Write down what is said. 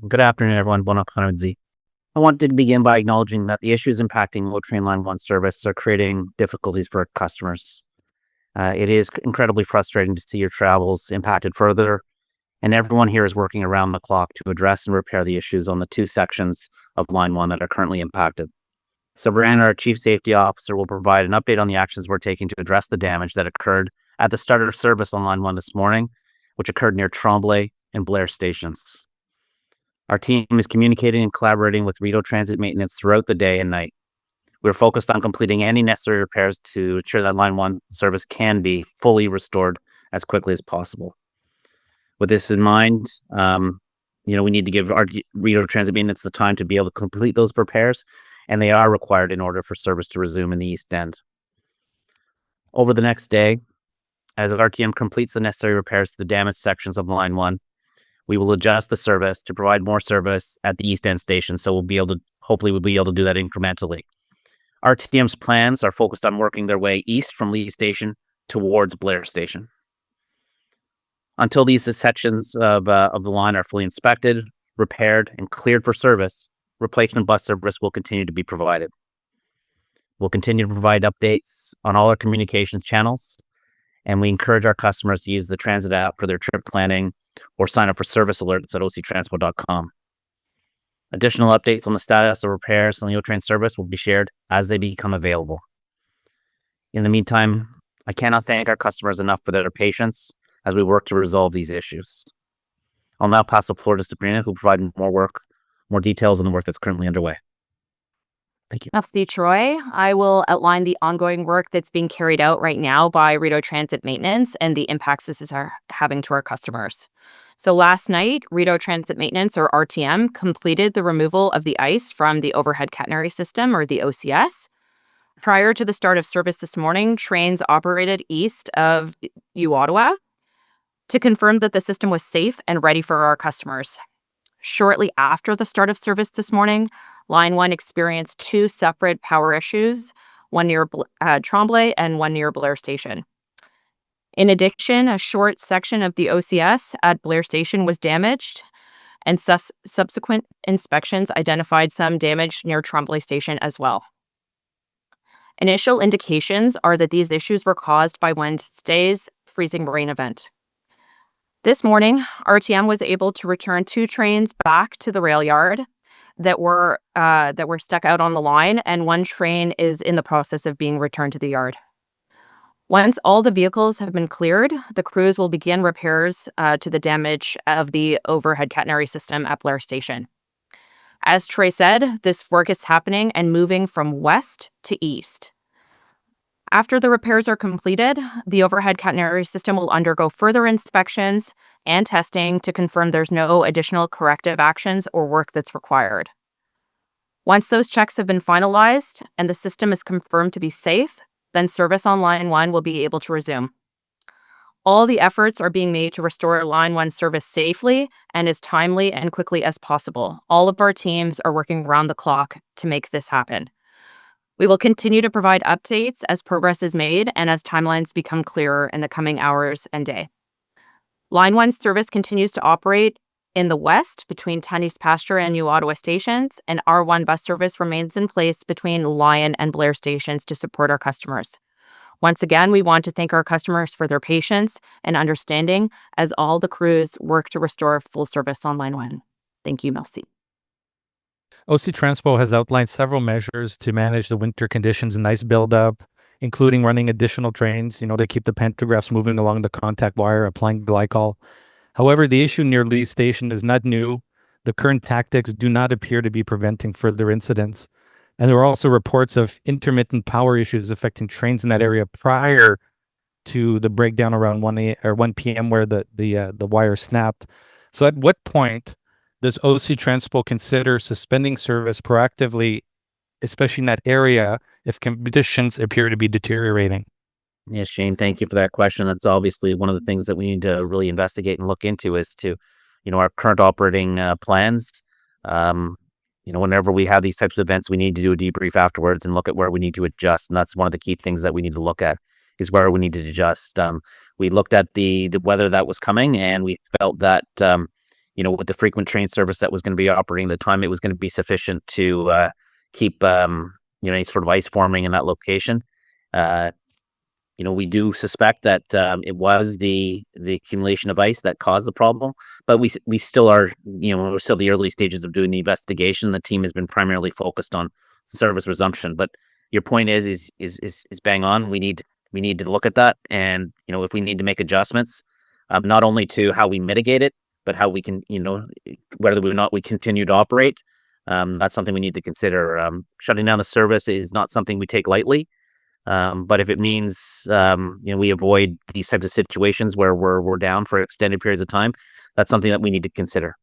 Good afternoon, everyone. Bon après-midi. I wanted to begin by acknowledging that the issues impacting Low Train Line 1 service are creating difficulties for our customers. It is incredibly frustrating to see your travels impacted further, and everyone here is working around the clock to address and repair the issues on the two sections of Line 1 that are currently impacted. So Brian, our Chief Safety Officer, will provide an update on the actions we're taking to address the damage that occurred at the start of service on Line 1 this morning, which occurred near Tremblay and Blair stations. Our team is communicating and collaborating with Rideau Transit Maintenance throughout the day and night. We're focused on completing any necessary repairs to ensure that Line 1 service can be fully restored as quickly as possible. With this in mind, we need to give our Rideau Transit Maintenance the time to be able to complete those repairs, and they are required in order for service to resume in the East End. Over the next day, as RTM completes the necessary repairs to the damaged sections of Line 1, we will adjust the service to provide more service at the East End station, so we'll be able to do that incrementally. RTM's plans are focused on working their way east from Lees Station towards Blair Station. Until these sections of the line are fully inspected, repaired, and cleared for service, replacement bus service will continue to be provided. We'll continue to provide updates on all our communications channels, and we encourage our customers to use the transit app for their trip planning or sign up for service alerts at octranspo.com. Additional updates on the status of repairs on the O-Train service will be shared as they become available. In the meantime, I cannot thank our customers enough for their patience as we work to resolve these issues. I'll now pass the floor to Sabrina, who will provide more details on the work that's currently underway. Thank you. Merci, Troy. I will outline the ongoing work that's being carried out right now by Rideau Transit Maintenance and the impacts this is having to our customers. So last night, Rideau Transit Maintenance, or RTM, completed the removal of the ice from the Overhead Catenary System, or the OCS. Prior to the start of service this morning, trains operated east of uOttawa to confirm that the system was safe and ready for our customers. Shortly after the start of service this morning, Line 1 experienced two separate power issues, one near Tremblay and one near Blair Station. In addition, a short section of the OCS at Blair Station was damaged, and subsequent inspections identified some damage near Tremblay Station as well. Initial indications are that these issues were caused by Wednesday's freezing rain event. This morning, RTM was able to return two trains back to the rail yard that were stuck out on the line, and one train is in the process of being returned to the yard. Once all the vehicles have been cleared, the crews will begin repairs to the damage of the Overhead Catenary System at Blair Station. As Troy said, this work is happening and moving from west to east. After the repairs are completed, the Overhead Catenary System will undergo further inspections and testing to confirm there's no additional corrective actions or work that's required. Once those checks have been finalized and the system is confirmed to be safe, then service on Line 1 will be able to resume. All the efforts are being made to restore Line 1 service safely and as timely and quickly as possible. All of our teams are working around the clock to make this happen. We will continue to provide updates as progress is made and as timelines become clearer in the coming hours and day. Line 1 service continues to operate in the west between Tunney's Pasture and uOttawa stations, and R1 bus service remains in place between Lion and Blair stations to support our customers. Once again, we want to thank our customers for their patience and understanding as all the crews work to restore full service on Line 1. Thank you, merci. OC Transpo has outlined several measures to manage the winter conditions and ice buildup, including running additional trains, to keep the pantographs moving along the contact wire, applying glycol. However, the issue near Lees Station is not new. The current tactics do not appear to be preventing further incidents. And there are also reports of intermittent power issues affecting trains in that area prior to the breakdown around 1 p.m. where the wire snapped. So at what point does OC Transpo consider suspending service proactively, especially in that area, if conditions appear to be deteriorating? Yes, Shane, thank you for that question. That's obviously one of the things that we need to really investigate and look into is to, our current operating plans. Whenever we have these types of events, we need to do a debrief afterwards and look at where we need to adjust. And that's one of the key things that we need to look at is where we need to adjust. We looked at the weather that was coming, and we felt that, with the frequent train service that was going to be operating, the time it was going to be sufficient to keep any sort of ice forming in that location. We do suspect that it was the accumulation of ice that caused the problem, but we still are, we're still the early stages of doing the investigation. The team has been primarily focused on service resumption. But your point is bang on. We need to look at that, and if we need to make adjustments, not only to how we mitigate it, but how we can, whether or not we continue to operate. That's something we need to consider. Shutting down the service is not something we take lightly. But if it means we avoid these types of situations where we're down for extended periods of time, that's something that we need to consider.